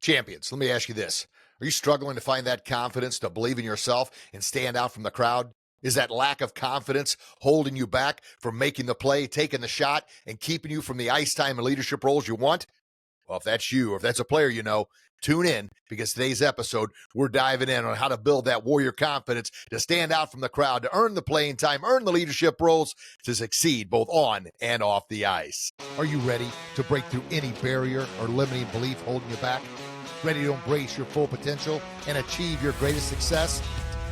Champions, let me ask you this. Are you struggling to find that confidence to believe in yourself and stand out from the crowd? Is that lack of confidence holding you back from making the play, taking the shot, and keeping you from the ice time and leadership roles you want? Well, if that's you or if that's a player you know, tune in because today's episode, we're diving in on how to build that warrior confidence to stand out from the crowd, to earn the playing time, earn the leadership roles, to succeed both on and off the ice. Are you ready to break through any barrier or limiting belief holding you back? Ready to embrace your full potential and achieve your greatest success?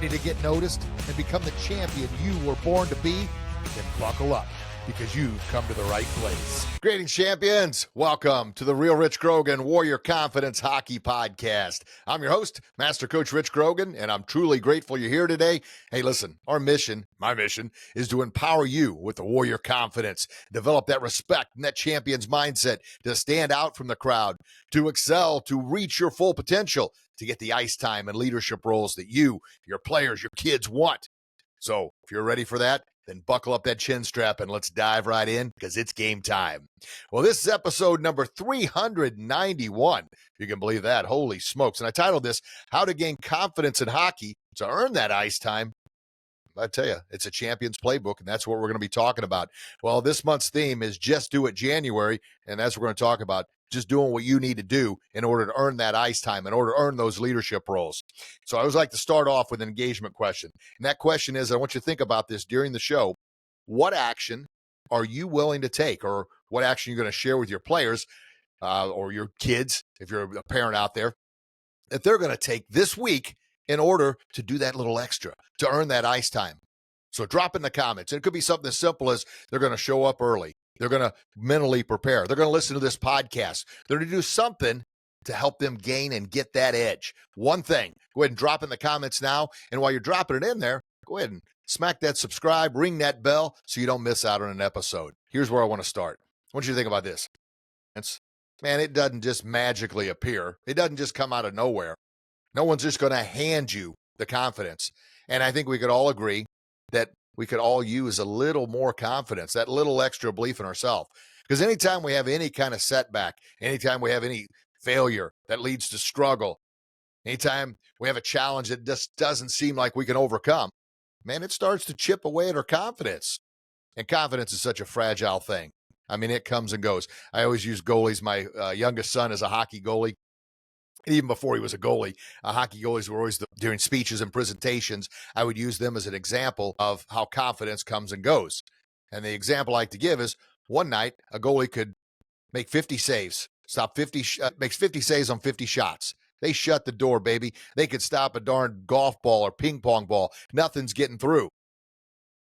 Ready to get noticed and become the champion you were born to be? Then buckle up, because you've come to the right place. Greetings, champions. Welcome to the Real Rich Grogan Warrior Confidence Hockey Podcast. I'm your host, Master Coach Rich Grogan, and I'm truly grateful you're here today. Hey, listen, our mission, my mission, is to empower you with the warrior confidence, develop that respect and that champion's mindset to stand out from the crowd, to excel, to reach your full potential, to get the ice time and leadership roles that you, your players, your kids want. So if you're ready for that, then buckle up that chin strap and let's dive right in because it's game time. Well, this is episode number 391. If you can believe that. Holy smokes. And I titled this, How to Gain Confidence in Hockey to Earn That Ice Time. I tell you, it's a champion's playbook, and that's what we're going to be talking about. Well, this month's theme is Just Do It January, and that's what we're going to talk about. Just doing what you need to do in order to earn that ice time, in order to earn those leadership roles. So I always like to start off with an engagement question. And that question is, I want you to think about this during the show. What action are you willing to take, or what action you're going to share with your players or your kids, if you're a parent out there, that they're going to take this week in order to do that little extra, to earn that ice time? So drop in the comments. It could be something as simple as they're going to show up early. They're going to mentally prepare. They're going to listen to this podcast. They're going to do something to help them gain and get that edge. One thing, go ahead and drop in the comments now. And while you're dropping it in there, go ahead and smack that subscribe, ring that bell so you don't miss out on an episode. Here's where I want to start. I want you to think about this. Man, it doesn't just magically appear. It doesn't just come out of nowhere. No one's just going to hand you the confidence. And I think we could all agree that we could all use a little more confidence, that little extra belief in ourselves. Because anytime we have any kind of setback, anytime we have any failure that leads to struggle, anytime we have a challenge that just doesn't seem like we can overcome, man, it starts to chip away at our confidence. And confidence is such a fragile thing. I mean, it comes and goes. I always use goalies. My youngest son is a hockey goalie. Even before he was a goalie, hockey goalies were always during speeches and presentations. I would use them as an example of how confidence comes and goes. And the example I like to give is one night a goalie could make 50 saves, makes 50 saves on 50 shots. They shut the door, baby. They could stop a darn golf ball or ping pong ball. Nothing's getting through.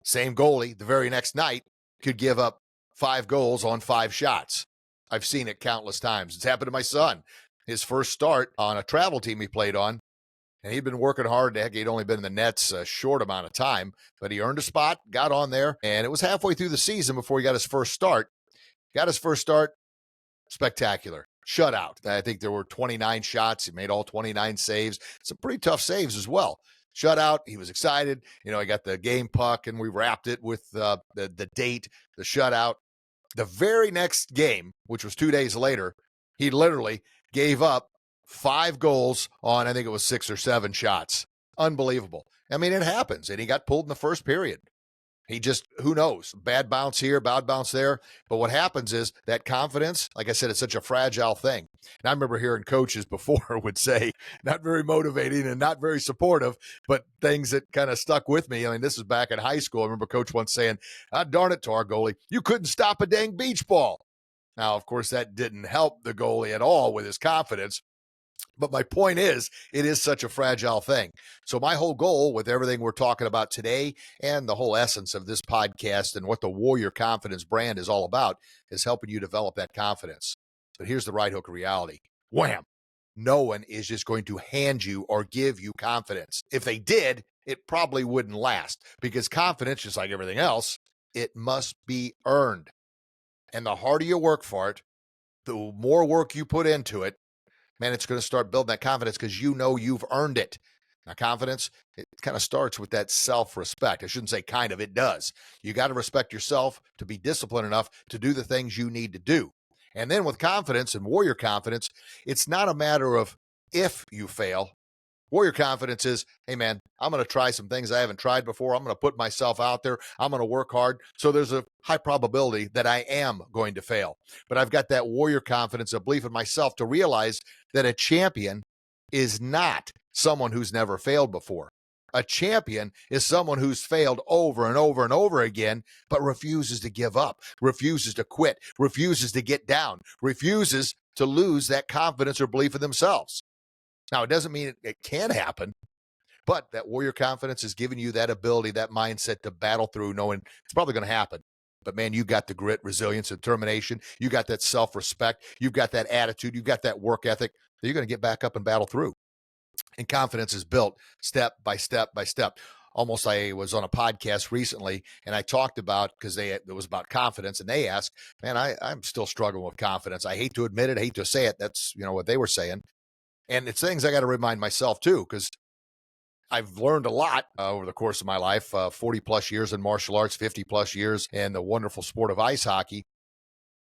Same goalie the very next night could give up 5 goals on 5 shots. I've seen it countless times. It's happened to my son. His first start on a travel team he played on, and he'd been working hard. Heck, he'd only been in the nets a short amount of time, but he earned a spot, got on there, and it was halfway through the season before he got his first start. Got his first start, spectacular. Shutout. I think there were 29 shots. He made all 29 saves. Some pretty tough saves as well. Shutout. He was excited. You know, he got the game puck, and we wrapped it with the date, the shutout. The very next game, which was 2 days later, he literally gave up 5 goals on, I think it was 6 or 7 shots. Unbelievable. I mean, it happens. And he got pulled in the first period. He just, who knows? Bad bounce here, bad bounce there. But what happens is that confidence, like I said, it's such a fragile thing. And I remember hearing coaches before would say, not very motivating and not very supportive, but things that kind of stuck with me. I mean, this is back in high school. I remember coach once saying, darn it, to our goalie, you couldn't stop a dang beach ball. Now, of course, that didn't help the goalie at all with his confidence. But my point is, it is such a fragile thing. So my whole goal with everything we're talking about today and the whole essence of this podcast and what the Warrior Confidence brand is all about is helping you develop that confidence. But here's the right hook of reality. Wham! No one is just going to hand you or give you confidence. If they did, it probably wouldn't last, because confidence, just like everything else, it must be earned. And the harder you work for it, the more work you put into it, man, it's going to start building that confidence because you know you've earned it. Now, confidence, it kind of starts with that self-respect. I shouldn't say kind of, it does. You got to respect yourself to be disciplined enough to do the things you need to do. And then with confidence and warrior confidence, it's not a matter of if you fail. Warrior confidence is, hey, man, I'm going to try some things I haven't tried before. I'm going to put myself out there. I'm going to work hard. So there's a high probability that I am going to fail. But I've got that warrior confidence, a belief in myself to realize that a champion is not someone who's never failed before. A champion is someone who's failed over and over and over again, but refuses to give up, refuses to quit, refuses to get down, refuses to lose that confidence or belief in themselves. Now, it doesn't mean it can happen, but that warrior confidence is giving you that ability, that mindset to battle through knowing it's probably going to happen. But man, you got the grit, resilience, and determination. You got that self-respect. You've got that attitude. You've got that work ethic that you're going to get back up and battle through. And confidence is built step by step by step. Almost, I was on a podcast recently and I talked about, because it was about confidence, and they asked, man, I'm still struggling with confidence. I hate to admit it, I hate to say it. That's, what they were saying. And it's things I got to remind myself too, because I've learned a lot over the course of my life, 40 plus years in martial arts, 50 plus years in the wonderful sport of ice hockey.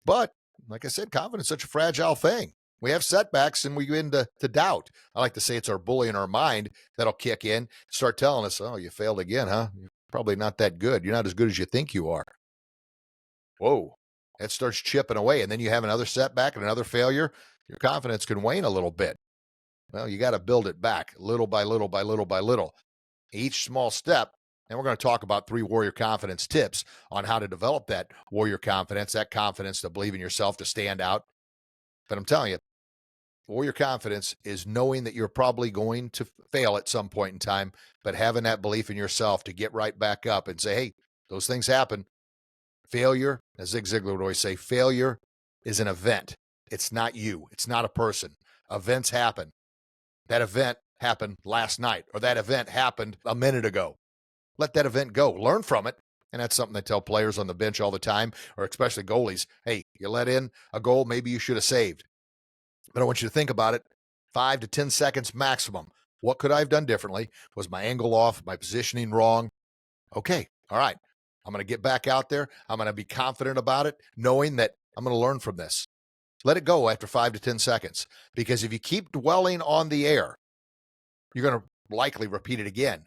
But like I said, confidence is such a fragile thing. We have setbacks and we go into doubt. I like to say it's our bully in our mind that'll kick in, start telling us, oh, you failed again, huh? You're probably not that good. You're not as good as you think you are. Whoa, that starts chipping away. And then you have another setback and another failure. Your confidence can wane a little bit. Well, you got to build it back little by little by little by little. Each small step. And we're going to talk about 3 warrior confidence tips on how to develop that warrior confidence, that confidence to believe in yourself, to stand out. But I'm telling you, warrior confidence is knowing that you're probably going to fail at some point in time, but having that belief in yourself to get right back up and say, hey, those things happen. Failure, as Zig Ziglar would always say, failure is an event. It's not you. It's not a person. Events happen. That event happened last night, or that event happened a minute ago. Let that event go. Learn from it. And that's something I tell players on the bench all the time, or especially goalies. Hey, you let in a goal maybe you should have saved. But I want you to think about it 5 to 10 seconds maximum. What could I have done differently? Was my angle off? My positioning wrong? Okay, all right. I'm going to get back out there. I'm going to be confident about it, knowing that I'm going to learn from this. Let it go after 5 to 10 seconds. Because if you keep dwelling on the air, you're going to likely repeat it again.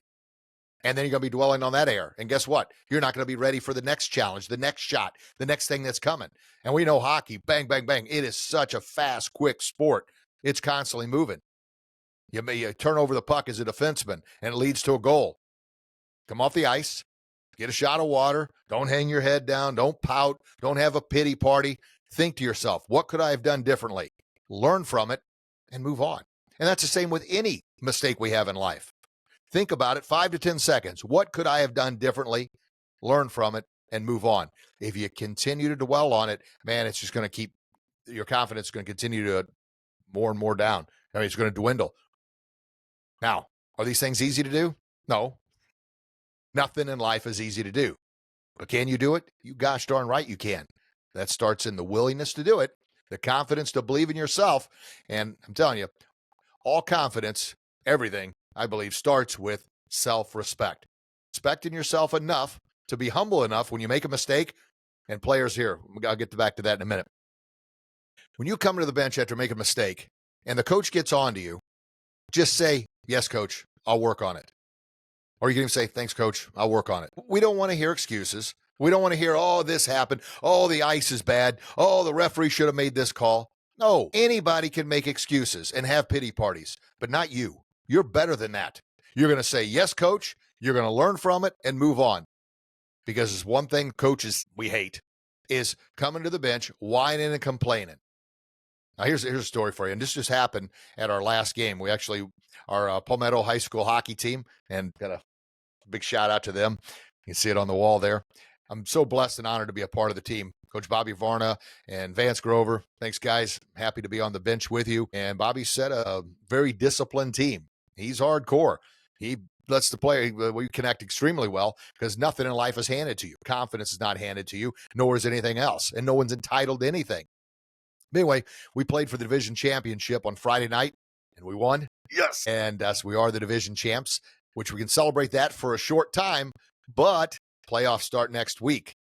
And then you're going to be dwelling on that air. And guess what? You're not going to be ready for the next challenge, the next shot, the next thing that's coming. And we know hockey, bang, bang, bang. It is such a fast, quick sport. It's constantly moving. You turn over the puck as a defenseman, and it leads to a goal. Come off the ice, get a shot of water. Don't hang your head down. Don't pout. Don't have a pity party. Think to yourself, what could I have done differently? Learn from it and move on. And that's the same with any mistake we have in life. Think about it, 5 to 10 seconds. What could I have done differently? Learn from it and move on. If you continue to dwell on it, man, it's just going to keep your confidence going to continue to more and more down. I mean, it's going to dwindle. Now, are these things easy to do? No. Nothing in life is easy to do. But can you do it? You gosh darn right you can. That starts in the willingness to do it, the confidence to believe in yourself. And I'm telling you, all confidence, everything, I believe, starts with self-respect. Respecting yourself enough to be humble enough when you make a mistake. And players here, I'll get back to that in a minute. When you come to the bench after making a mistake and the coach gets on to you, just say, yes, coach, I'll work on it. Or you can even say, thanks, coach, I'll work on it. We don't want to hear excuses. We don't want to hear, oh, this happened. Oh, the ice is bad. Oh, the referee should have made this call. No, anybody can make excuses and have pity parties, but not you. You're better than that. You're going to say, yes, coach. You're going to learn from it and move on. Because there's one thing coaches we hate is coming to the bench, whining and complaining. Now, here's a story for you. And this just happened at our last game. We actually, our Palmetto High School hockey team, and got a big shout out to them. You can see it on the wall there. I'm so blessed and honored to be a part of the team. Coach Bobby Varna and Vance Grover. Thanks, guys. Happy to be on the bench with you. And Bobby set a very disciplined team. He's hardcore. He lets the player, we connect extremely well because nothing in life is handed to you. Confidence is not handed to you, nor is anything else. And no one's entitled to anything. Anyway, we played for the division championship on Friday night, and we won. Yes. And so we are the division champs, which we can celebrate that for a short time, but playoffs start next week.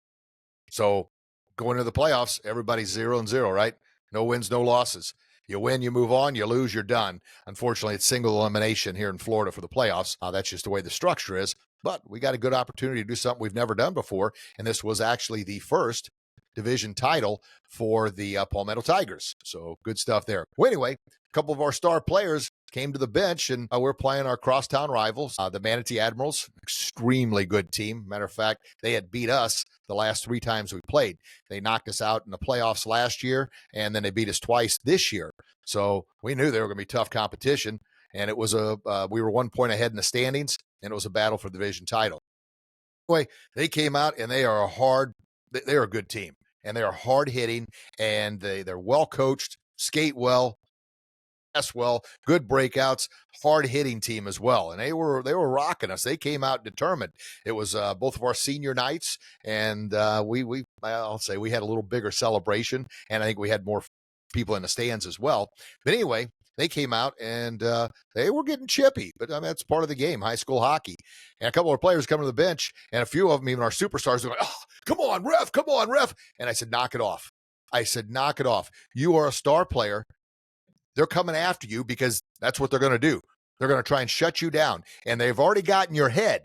So going to the playoffs, everybody's 0-0, right? No wins, no losses. You win, you move on. You lose, you're done. Unfortunately, it's single elimination here in Florida for the playoffs. That's just the way the structure is. But we got a good opportunity to do something we've never done before. And this was actually the first division title for the Palmetto Tigers. So good stuff there. Well, anyway, a couple of our star players came to the bench, and we're playing our crosstown rivals, the Manatee Admirals. Extremely good team. Matter of fact, they had beat us the last 3 times we played. They knocked us out in the playoffs last year, and then they beat us twice this year. So we knew they were going to be tough competition, and it was we were 1 point ahead in the standings, and it was a battle for the division title. Anyway, they came out, and they are they're a good team, and they are hard hitting, and they're well coached, skate well, pass well, good breakouts, hard hitting team as well. And they were rocking us. They came out determined. It was both of our senior nights, and I'll say we had a little bigger celebration, and I think we had more people in the stands as well. But anyway, they came out, and they were getting chippy, but I mean, that's part of the game, high school hockey. And a couple of players come to the bench, and a few of them, even our superstars, were like, "Oh, come on, ref, come on, ref." And I said, knock it off. I said, knock it off. You are a star player. They're coming after you because that's what they're going to do. They're going to try and shut you down. And they've already gotten your head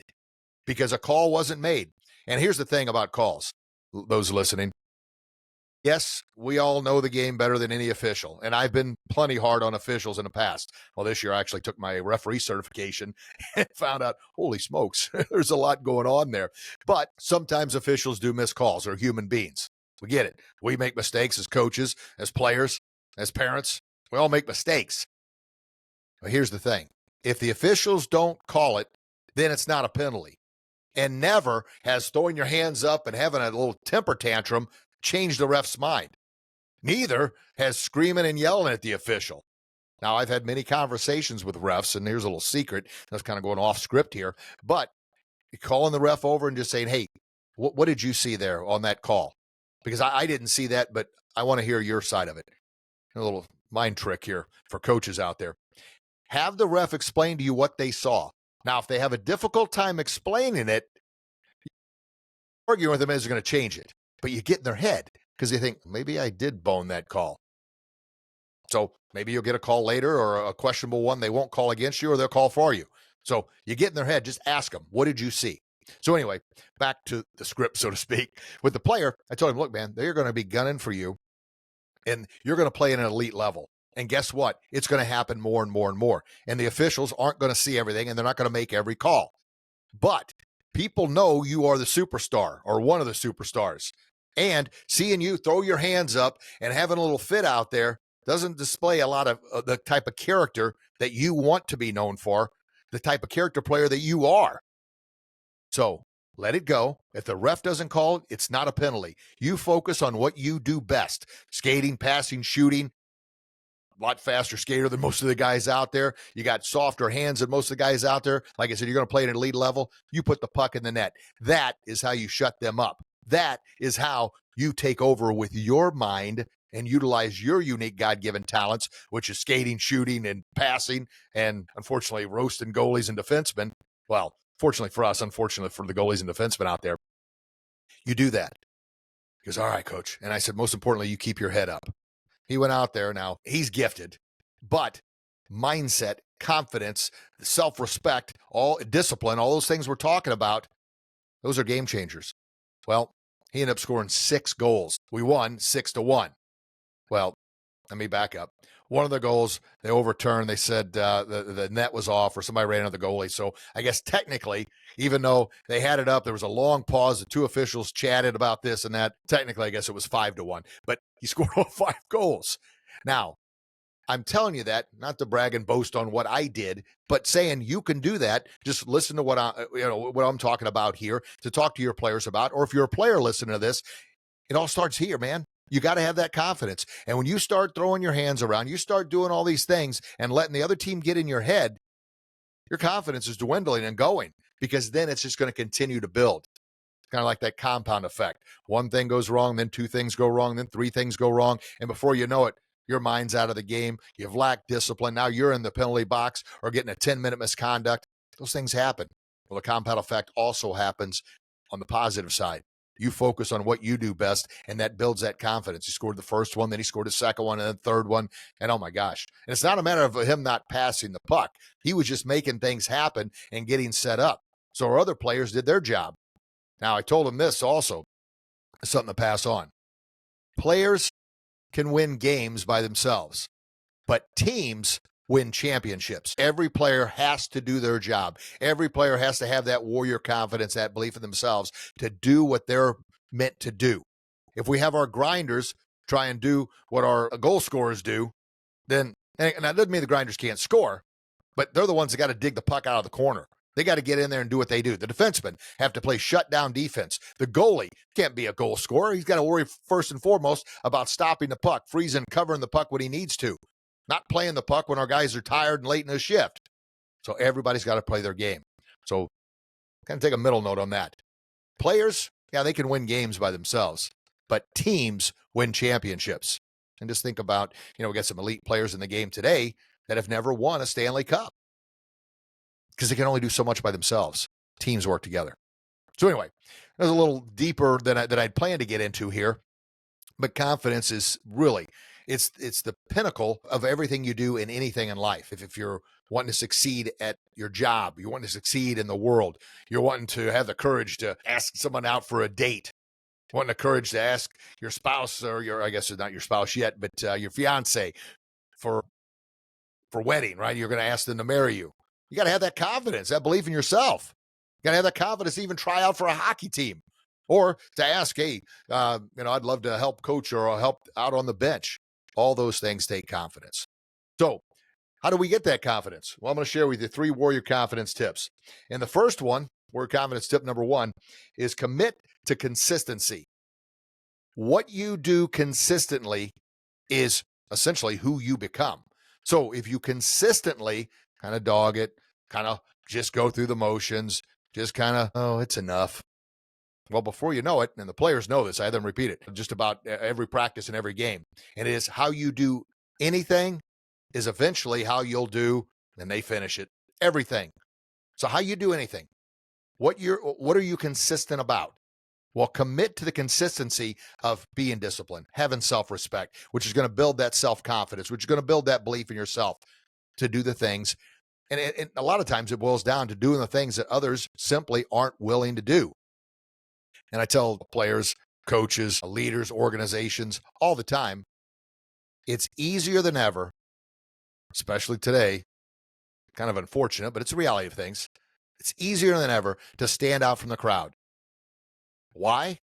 because a call wasn't made. And here's the thing about calls, those listening. Yes, we all know the game better than any official. And I've been plenty hard on officials in the past. Well, this year I actually took my referee certification and found out, holy smokes, there's a lot going on there. But sometimes officials do miss calls. They're human beings. We get it. We make mistakes as coaches, as players, as parents. We all make mistakes. But here's the thing. If the officials don't call it, then it's not a penalty. And never has throwing your hands up and having a little temper tantrum changed the ref's mind. Neither has screaming and yelling at the official. Now, I've had many conversations with refs, and here's a little secret. That's kind of going off script here. But calling the ref over and just saying, hey, what did you see there on that call? Because I didn't see that, but I want to hear your side of it. A little mind trick here for coaches out there. Have the ref explain to you what they saw. Now, if they have a difficult time explaining it, arguing with them isn't going to change it. But you get in their head because they think, maybe I did bone that call. So maybe you'll get a call later or a questionable one. They won't call against you or they'll call for you. So you get in their head, just ask them, what did you see? So anyway, back to the script, so to speak. With the player, I told him, look, man, they're going to be gunning for you. And you're going to play at an elite level. And guess what? It's going to happen more and more and more. And the officials aren't going to see everything, and they're not going to make every call. But people know you are the superstar or one of the superstars. And seeing you throw your hands up and having a little fit out there doesn't display a lot of the type of character that you want to be known for, the type of character player that you are. So let it go. If the ref doesn't call it, it's not a penalty. You focus on what you do best. Skating, passing, shooting. A lot faster skater than most of the guys out there. You got softer hands than most of the guys out there. Like I said, you're going to play at an elite level. You put the puck in the net. That is how you shut them up. That is how you take over with your mind and utilize your unique God-given talents, which is skating, shooting, and passing, and unfortunately roasting goalies and defensemen. Well, fortunately for us, unfortunately for the goalies and defensemen out there, you do that. He goes, all right, coach. And I said, most importantly, you keep your head up. He went out there. Now, he's gifted, but mindset, confidence, self-respect, all discipline, all those things we're talking about, those are game changers. Well, he ended up scoring 6 goals. We won 6-1. Well, let me back up. One of the goals, they overturned. They said the net was off or somebody ran into the goalie. So I guess technically, even though they had it up, there was a long pause. The 2 officials chatted about this and that. Technically, I guess it was 5-1. But he scored all 5 goals. Now, I'm telling you that, not to brag and boast on what I did, but saying you can do that. Just listen to what I'm talking about here to talk to your players about. Or if you're a player listening to this, it all starts here, man. You got to have that confidence. And when you start throwing your hands around, you start doing all these things and letting the other team get in your head, your confidence is dwindling and going, because then it's just going to continue to build. Kind of like that compound effect. One thing goes wrong, then 2 things go wrong, then 3 things go wrong. And before you know it, your mind's out of the game. You've lacked discipline. Now you're in the penalty box or getting a 10-minute misconduct. Those things happen. Well, the compound effect also happens on the positive side. You focus on what you do best, and that builds that confidence. He scored the first one, then he scored the second one, and then the third one. And oh my gosh. And it's not a matter of him not passing the puck. He was just making things happen and getting set up. So our other players did their job. Now, I told him this also, something to pass on. Players can win games by themselves, but teams win championships. Every player has to do their job. Every player has to have that warrior confidence, that belief in themselves to do what they're meant to do. If we have our grinders try and do what our goal scorers do, then, and that doesn't mean the grinders can't score, but they're the ones that got to dig the puck out of the corner. They got to get in there and do what they do. The defensemen have to play shutdown defense. The goalie can't be a goal scorer. He's got to worry first and foremost about stopping the puck, freezing, covering the puck when he needs to, not playing the puck when our guys are tired and late in the shift. So everybody's got to play their game. So kind of take a middle note on that. Players, yeah, they can win games by themselves, but teams win championships. And just think about, we got some elite players in the game today that have never won a Stanley Cup because they can only do so much by themselves. Teams work together. So anyway, there's a little deeper than I'd planned to get into here, but confidence is really, it's the pinnacle of everything you do in anything in life. If you're wanting to succeed at your job, you're wanting to succeed in the world, you're wanting to have the courage to ask someone out for a date, wanting the courage to ask your spouse or I guess it's not your spouse yet, but your fiance for wedding, right? You're going to ask them to marry you. You got to have that confidence, that belief in yourself. You got to have that confidence to even try out for a hockey team or to ask, hey, I'd love to help coach or help out on the bench. All those things take confidence. So how do we get that confidence? Well, I'm going to share with you 3 warrior confidence tips. And the first one, warrior confidence tip number 1, is commit to consistency. What you do consistently is essentially who you become. So if you consistently kind of dog it, kind of just go through the motions, just kind of, oh, it's enough. Well, before you know it, and the players know this, I have them repeat it just about every practice and every game. And it is how you do anything is eventually how you'll do, and they finish it, everything. So how you do anything, what are you consistent about? Well, commit to the consistency of being disciplined, having self-respect, which is going to build that self-confidence, which is going to build that belief in yourself to do the things. And a lot of times it boils down to doing the things that others simply aren't willing to do. And I tell players, coaches, leaders, organizations all the time, it's easier than ever, especially today, kind of unfortunate, but it's a reality of things. It's easier than ever to stand out from the crowd. Why?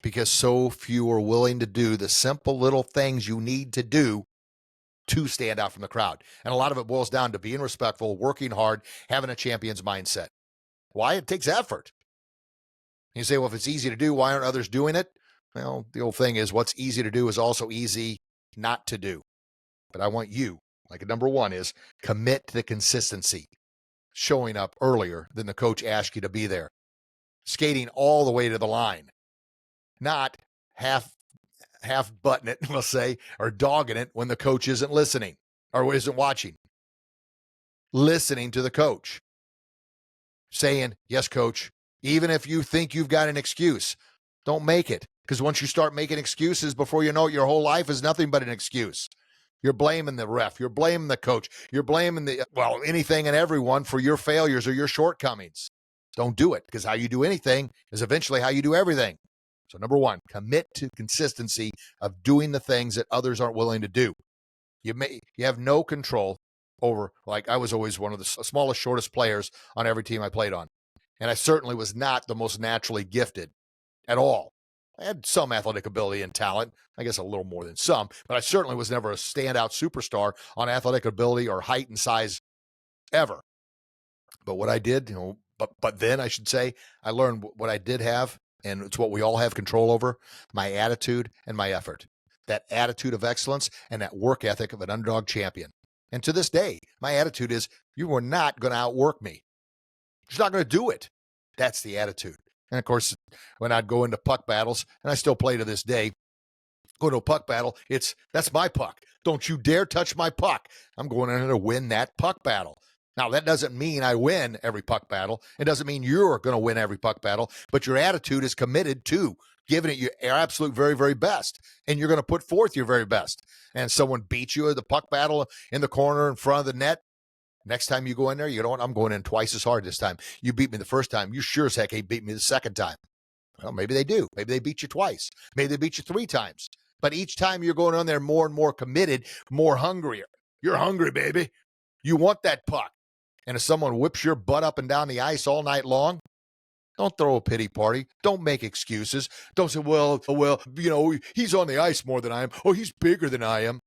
Because so few are willing to do the simple little things you need to do to stand out from the crowd. And a lot of it boils down to being respectful, working hard, having a champion's mindset. Why? It takes effort. You say, well, if it's easy to do, why aren't others doing it? Well, the old thing is what's easy to do is also easy not to do. But I want you, like number 1 is commit to the consistency, showing up earlier than the coach asked you to be there, skating all the way to the line, not half button it, we'll say, or dogging it when the coach isn't listening or isn't watching. Listening to the coach, saying, yes, coach, even if you think you've got an excuse, don't make it. Because once you start making excuses, before you know it, your whole life is nothing but an excuse. You're blaming the ref. You're blaming the coach. You're blaming anything and everyone for your failures or your shortcomings. Don't do it, because how you do anything is eventually how you do everything. So number 1, commit to consistency of doing the things that others aren't willing to do. You have no control over, like I was always one of the smallest, shortest players on every team I played on. And I certainly was not the most naturally gifted at all. I had some athletic ability and talent, I guess a little more than some, but I certainly was never a standout superstar on athletic ability or height and size ever. But what I did, but then I should say, I learned what I did have, and it's what we all have control over, my attitude and my effort. That attitude of excellence and that work ethic of an underdog champion. And to this day, my attitude is, you are not going to outwork me. You're not going to do it. That's the attitude. And of course, when I'd go into puck battles, and I still play to this day, go to a puck battle, that's my puck. Don't you dare touch my puck. I'm going in there to win that puck battle. Now, that doesn't mean I win every puck battle. It doesn't mean you're going to win every puck battle, but your attitude is committed to giving it your absolute very, very best. And you're going to put forth your very best. And someone beats you at the puck battle in the corner in front of the net. Next time you go in there, you know what? I'm going in twice as hard this time. You beat me the first time. You sure as heck ain't beat me the second time. Well, maybe they do. Maybe they beat you twice. Maybe they beat you 3 times. But each time you're going on there more and more committed, more hungrier. You're hungry, baby. You want that puck. And if someone whips your butt up and down the ice all night long, don't throw a pity party. Don't make excuses. Don't say, well, he's on the ice more than I am. Oh, he's bigger than I am.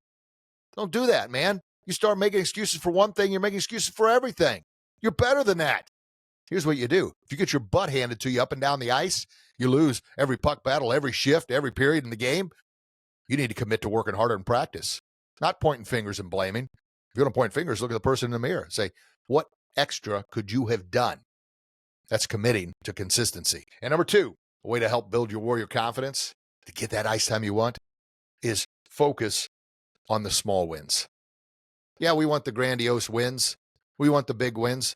Don't do that, man. You start making excuses for one thing, you're making excuses for everything. You're better than that. Here's what you do. If you get your butt handed to you up and down the ice, you lose every puck battle, every shift, every period in the game. You need to commit to working harder in practice, not pointing fingers and blaming. If you're going to point fingers, look at the person in the mirror. Say, what extra could you have done? That's committing to consistency. And number 2, a way to help build your warrior confidence to get that ice time you want is focus on the small wins. Yeah, we want the grandiose wins. We want the big wins.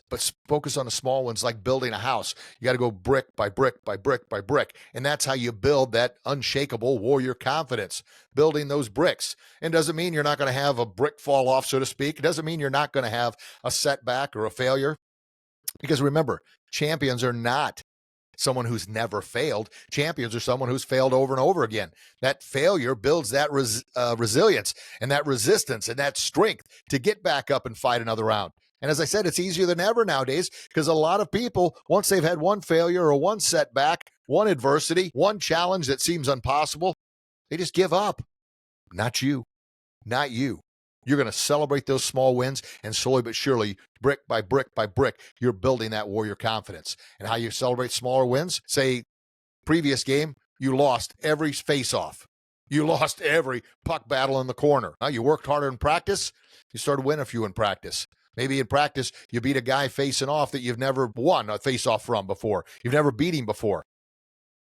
But focus on the small ones, like building a house. You got to go brick by brick by brick by brick. And that's how you build that unshakable warrior confidence, building those bricks. And doesn't mean you're not going to have a brick fall off, so to speak. It doesn't mean you're not going to have a setback or a failure. Because remember, champions are not someone who's never failed. Champions are someone who's failed over and over again. That failure builds that resilience and that resistance and that strength to get back up and fight another round. And as I said, it's easier than ever nowadays because a lot of people, once they've had one failure or one setback, one adversity, one challenge that seems impossible, they just give up. Not you. Not you. You're going to celebrate those small wins, and slowly but surely, brick by brick by brick, you're building that warrior confidence. And how you celebrate smaller wins? Say, previous game, you lost every face-off. You lost every puck battle in the corner. You worked harder in practice. You started winning a few in practice. Maybe in practice, you beat a guy facing off that you've never won a face-off from before. You've never beat him before.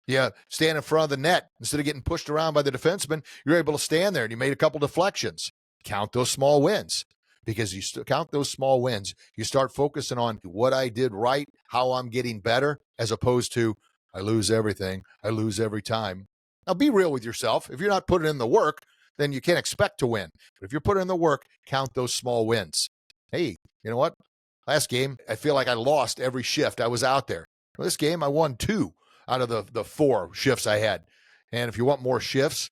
You stand in front of the net. Instead of getting pushed around by the defenseman, you're able to stand there, and you made a couple deflections. Count those small wins, because you count those small wins. You start focusing on what I did right, how I'm getting better, as opposed to I lose everything. I lose every time. Now, be real with yourself. If you're not putting in the work, then you can't expect to win. But if you're putting in the work, count those small wins. Hey, you know what? Last game, I feel like I lost every shift I was out there. Well, this game, I won 2 out of the 4 shifts I had. And if you want more shifts,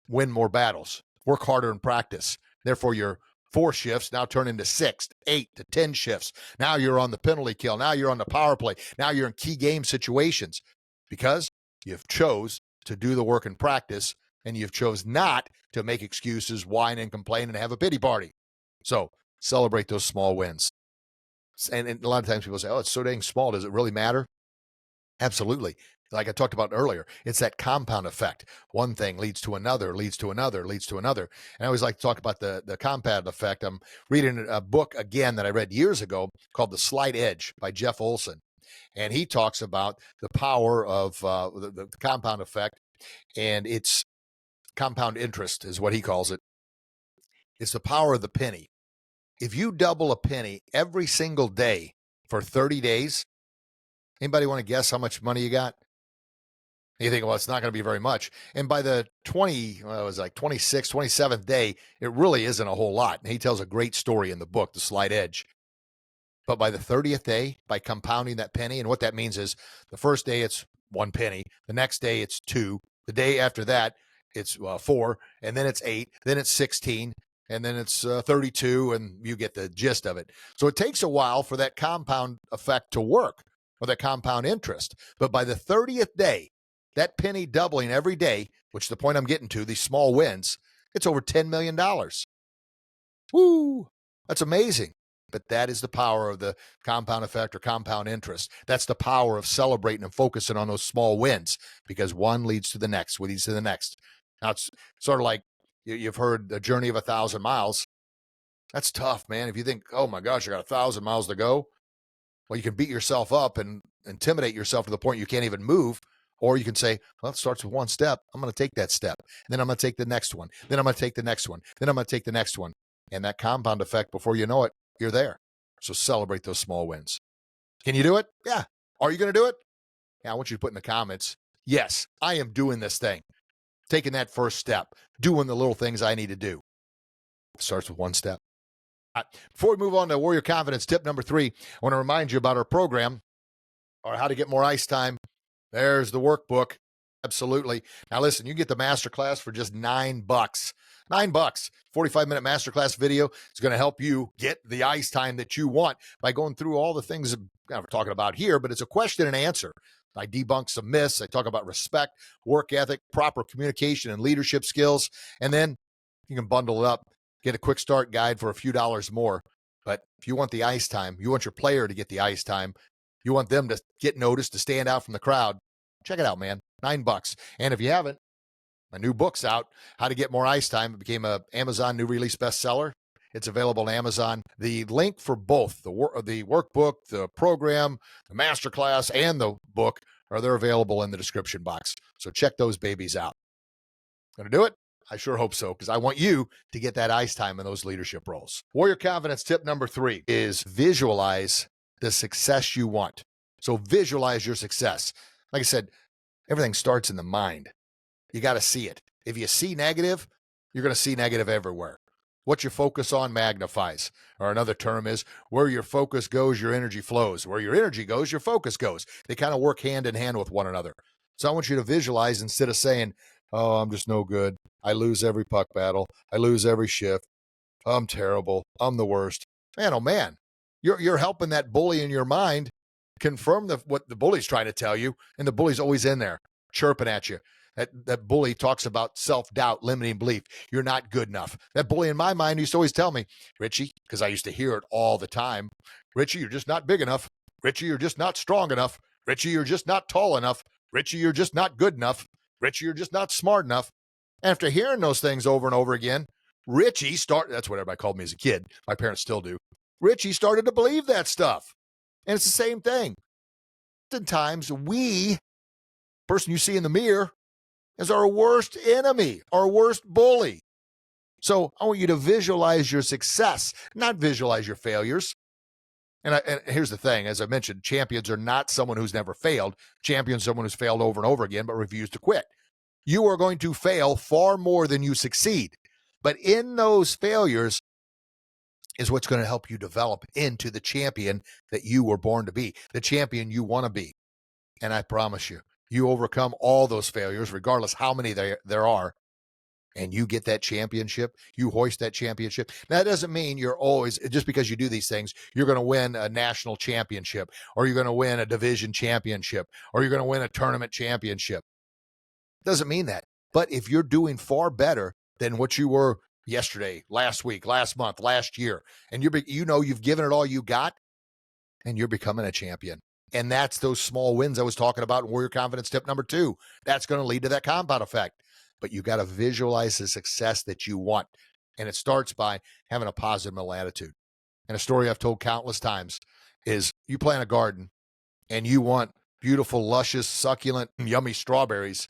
win more battles. Work harder in practice. Therefore, your 4 shifts now turn into 6, 8 to 10 shifts. Now you're on the penalty kill. Now you're on the power play. Now you're in key game situations because you've chose to do the work in practice, and you've chose not to make excuses, whine, and complain, and have a pity party. So celebrate those small wins. And a lot of times people say, oh, it's so dang small. Does it really matter? Absolutely. Like I talked about earlier, it's that compound effect. One thing leads to another, leads to another, leads to another. And I always like to talk about the compound effect. I'm reading a book again that I read years ago called The Slight Edge by Jeff Olson. And he talks about the power of the compound effect, and it's compound interest is what he calls it. It's the power of the penny. If you double a penny every single day for 30 days, anybody want to guess how much money you got? You think, well, it's not going to be very much. And by the 26th, 27th day, it really isn't a whole lot. And he tells a great story in the book, The Slight Edge. But by the 30th day, by compounding that penny, and what that means is the first day it's 1 penny, the next day it's 2, the day after that it's 4, and then it's 8, then it's 16, and then it's 32, and you get the gist of it. So it takes a while for that compound effect to work, or that compound interest. But by the 30th day, that penny doubling every day, which is the point I'm getting to, these small wins, it's over $10 million. Woo! That's amazing. But that is the power of the compound effect or compound interest. That's the power of celebrating and focusing on those small wins, because one leads to the next, which leads to the next. Now, it's sort of like you've heard the journey of 1,000 miles. That's tough, man. If you think, oh my gosh, I got 1,000 miles to go. Well, you can beat yourself up and intimidate yourself to the point you can't even move. Or you can say, well, it starts with one step. I'm going to take that step. And then I'm going to take the next one. Then I'm going to take the next one. Then I'm going to take the next one. And that compound effect, before you know it, you're there. So celebrate those small wins. Can you do it? Yeah. Are you going to do it? Yeah, I want you to put in the comments, yes, I am doing this thing, taking that first step, doing the little things I need to do. It starts with one step. Before we move on to Warrior Confidence tip number 3, I want to remind you about our program, or how to get more ice time. There's the workbook. Absolutely. Now listen, you get the masterclass for just $9. $9. 45-minute masterclass video is going to help you get the ice time that you want by going through all the things we're talking about here, but it's a question and answer. I debunk some myths. I talk about respect, work ethic, proper communication, and leadership skills. And then you can bundle it up, get a quick start guide for a few dollars more. But if you want the ice time, you want your player to get the ice time, you want them to get noticed, to stand out from the crowd, check it out, man. $9. And if you haven't, my new book's out, How to Get More Ice Time. It became a Amazon new release bestseller. It's available on Amazon. The link for both the workbook, the program, the masterclass, and the book they're available in the description box. So check those babies out. Gonna do it? I sure hope so, because I want you to get that ice time in those leadership roles. Warrior Confidence tip number 3 is visualize the success you want. So visualize your success. Like I said, everything starts in the mind. You got to see it. If you see negative, you're going to see negative everywhere. What you focus on magnifies. Or another term is, where your focus goes, your energy flows. Where your energy goes, your focus goes. They kind of work hand in hand with one another. So I want you to visualize, instead of saying, oh, I'm just no good, I lose every puck battle, I lose every shift, I'm terrible, I'm the worst. Man, oh man, you're helping that bully in your mind confirm what the bully's trying to tell you, and the bully's always in there chirping at you. That bully talks about self-doubt, limiting belief. You're not good enough. That bully in my mind used to always tell me, Richie, because I used to hear it all the time, Richie, you're just not big enough. Richie, you're just not strong enough. Richie, you're just not tall enough. Richie, you're just not good enough. Richie, you're just not smart enough. After hearing those things over and over again, that's what everybody called me as a kid. My parents still do. Richie started to believe that stuff. And it's the same thing. Oftentimes, person you see in the mirror, is our worst enemy, our worst bully. So I want you to visualize your success, not visualize your failures. And here's the thing, as I mentioned, champions are not someone who's never failed. Champions are someone who's failed over and over again, but refused to quit. You are going to fail far more than you succeed. But in those failures is what's going to help you develop into the champion that you were born to be, the champion you want to be. And I promise you, you overcome all those failures, regardless how many there are, and you get that championship, you hoist that championship. Now, that doesn't mean you're always, just because you do these things, you're going to win a national championship, or you're going to win a division championship, or you're going to win a tournament championship. It doesn't mean that. But if you're doing far better than what you were yesterday, last week, last month, last year, and you've given it all you got, and you're becoming a champion. And that's those small wins I was talking about in Warrior Confidence tip number 2. That's going to lead to that compound effect. But you got to visualize the success that you want. And it starts by having a positive mental attitude. And a story I've told countless times is, you plant a garden and you want beautiful, luscious, succulent, yummy strawberries.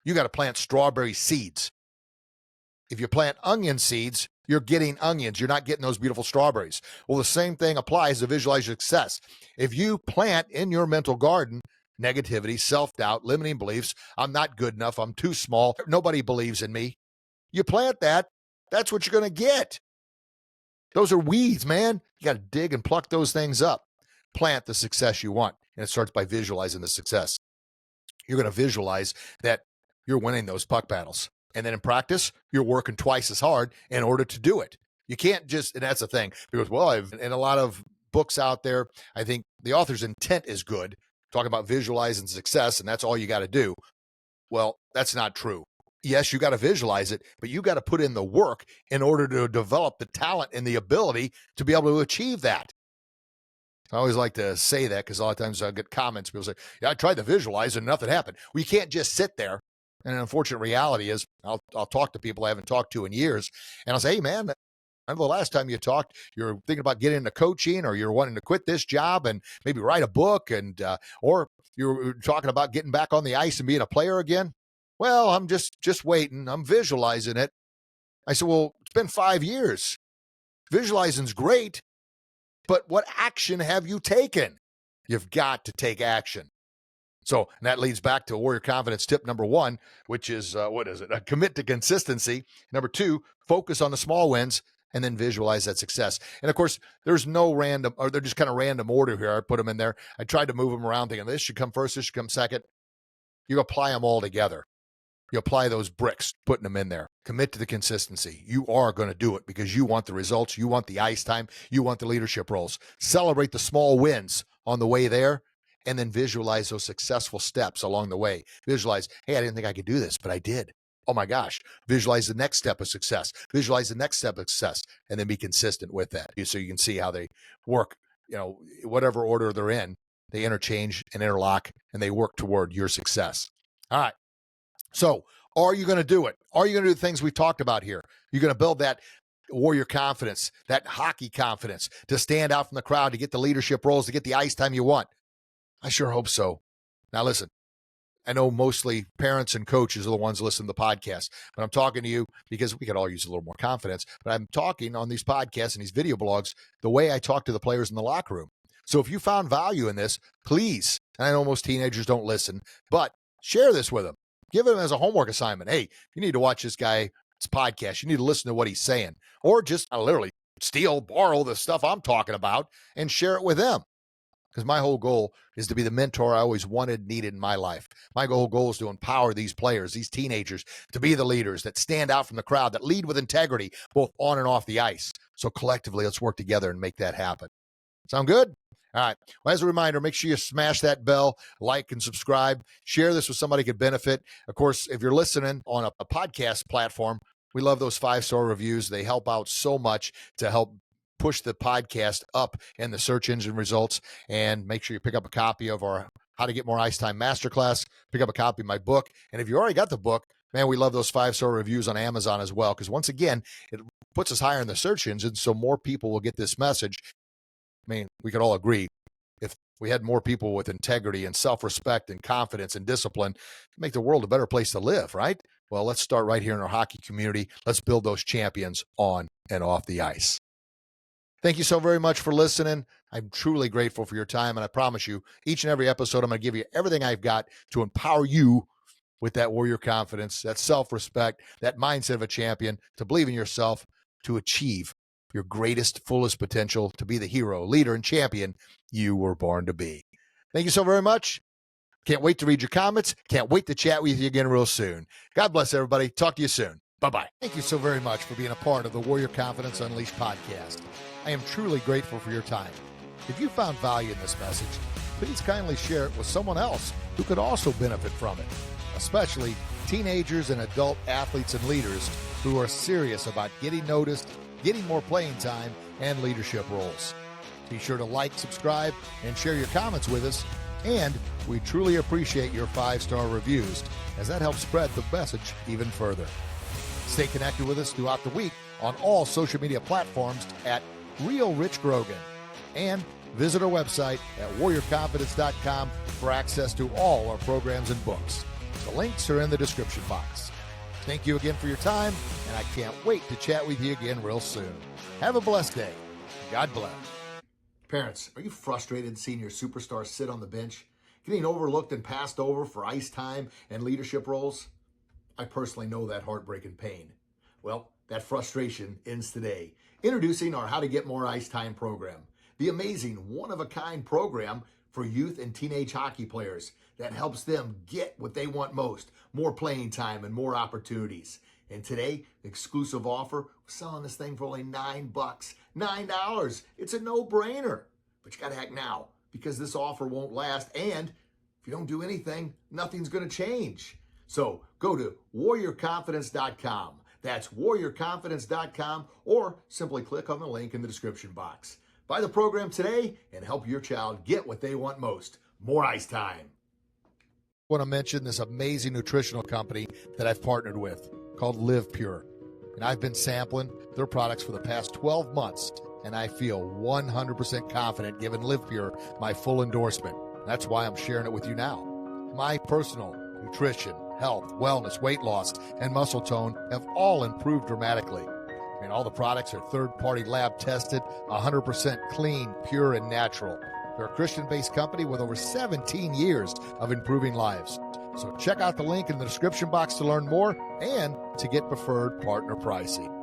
You got to plant strawberry seeds. If you plant onion seeds, you're getting onions. You're not getting those beautiful strawberries. Well, the same thing applies to visualize success. If you plant in your mental garden negativity, self-doubt, limiting beliefs, I'm not good enough, I'm too small, nobody believes in me, you plant that, that's what you're going to get. Those are weeds, man. You got to dig and pluck those things up. Plant the success you want. And it starts by visualizing the success. You're going to visualize that you're winning those puck battles. And then in practice, you're working twice as hard in order to do it. You can't just, and that's the thing, because, in a lot of books out there, I think the author's intent is good, talking about visualizing success, and that's all you got to do. Well, that's not true. Yes, you got to visualize it, but you got to put in the work in order to develop the talent and the ability to be able to achieve that. I always like to say that, because a lot of times I get comments, people say, yeah, I tried to visualize and nothing happened. Well, you can't just sit there. And an unfortunate reality is, I'll talk to people I haven't talked to in years, and I'll say, hey, man, remember the last time you talked, you're thinking about getting into coaching, or you're wanting to quit this job and maybe write a book, and or you're talking about getting back on the ice and being a player again. Well, I'm just waiting. I'm visualizing it. I said, well, it's been 5 years. Visualizing's great, But what action have you taken? You've got to take action. So and that leads back to Warrior Confidence tip number 1, which is, commit to consistency. Number 2, focus on the small wins, and then visualize that success. And of course, there's no random, or they're just kind of random order here. I put them in there. I tried to move them around thinking this should come first, this should come second. You apply them all together. You apply those bricks, putting them in there. Commit to the consistency. You are going to do it because you want the results. You want the ice time. You want the leadership roles. Celebrate the small wins on the way there, and then visualize those successful steps along the way. Visualize, hey, I didn't think I could do this, but I did. Oh my gosh. Visualize the next step of success. Visualize the next step of success, and then be consistent with that. So you can see how they work, whatever order they're in, they interchange and interlock, and they work toward your success. All right. So are you going to do it? Are you going to do the things we've talked about here? You're going to build that warrior confidence, that hockey confidence, to stand out from the crowd, to get the leadership roles, to get the ice time you want. I sure hope so. Now listen, I know mostly parents and coaches are the ones listening to the podcast, but I'm talking to you because we could all use a little more confidence. But I'm talking on these podcasts and these video blogs the way I talk to the players in the locker room. So if you found value in this, please, and I know most teenagers don't listen, but share this with them. Give them as a homework assignment. Hey, you need to watch this guy's podcast. You need to listen to what he's saying. Or just literally borrow the stuff I'm talking about and share it with them. Because my whole goal is to be the mentor I always wanted, needed in my life. My whole goal is to empower these players, these teenagers, to be the leaders that stand out from the crowd, that lead with integrity, both on and off the ice. So collectively, let's work together and make that happen. Sound good? All right. Well, as a reminder, make sure you smash that bell, like and subscribe. Share this with somebody who could benefit. Of course, if you're listening on a podcast platform, we love those 5-star reviews. They help out so much to help push the podcast up in the search engine results. And make sure you pick up a copy of our How to Get More Ice Time Masterclass. Pick up a copy of my book. And if you already got the book, man, we love those 5-star reviews on Amazon as well. Because once again, it puts us higher in the search engine, so more people will get this message. I mean, we could all agree, if we had more people with integrity and self-respect and confidence and discipline, it'd make the world a better place to live, right? Well, let's start right here in our hockey community. Let's build those champions on and off the ice. Thank you so very much for listening. I'm truly grateful for your time, and I promise you, each and every episode, I'm going to give you everything I've got to empower you with that warrior confidence, that self-respect, that mindset of a champion, to believe in yourself, to achieve your greatest, fullest potential, to be the hero, leader, and champion you were born to be. Thank you so very much. Can't wait to read your comments. Can't wait to chat with you again real soon. God bless everybody. Talk to you soon. Bye-bye. Thank you so very much for being a part of the Warrior Confidence Unleashed podcast. I am truly grateful for your time. If you found value in this message, please kindly share it with someone else who could also benefit from it, especially teenagers and adult athletes and leaders who are serious about getting noticed, getting more playing time, and leadership roles. Be sure to like, subscribe, and share your comments with us. And we truly appreciate your 5-star reviews, as that helps spread the message even further. Stay connected with us throughout the week on all social media platforms at Real Rich Grogan. And visit our website at warriorconfidence.com for access to all our programs and books. The links are in the description box. Thank you again for your time, and I can't wait to chat with you again real soon. Have a blessed day. God bless. Parents, are you frustrated seeing your superstar sit on the bench, getting overlooked and passed over for ice time and leadership roles? I personally know that heartbreaking pain. Well, that frustration ends today. Introducing our How to Get More Ice Time program, the amazing one-of-a-kind program for youth and teenage hockey players that helps them get what they want most, more playing time and more opportunities. And today, exclusive offer, we're selling this thing for only $9. $9. It's a no-brainer. But you got to act now, because this offer won't last. And if you don't do anything, nothing's going to change. So go to warriorconfidence.com. That's warriorconfidence.com, or simply click on the link in the description box. Buy the program today and help your child get what they want most, more ice time. I want to mention this amazing nutritional company that I've partnered with called Live Pure. And I've been sampling their products for the past 12 months, and I feel 100% confident giving Live Pure my full endorsement. That's why I'm sharing it with you now. My personal nutrition, health, wellness, weight loss, and muscle tone have all improved dramatically. And all the products are third-party lab tested, 100% clean, pure, and natural. They're a Christian-based company with over 17 years of improving lives. So check out the link in the description box to learn more and to get preferred partner pricing.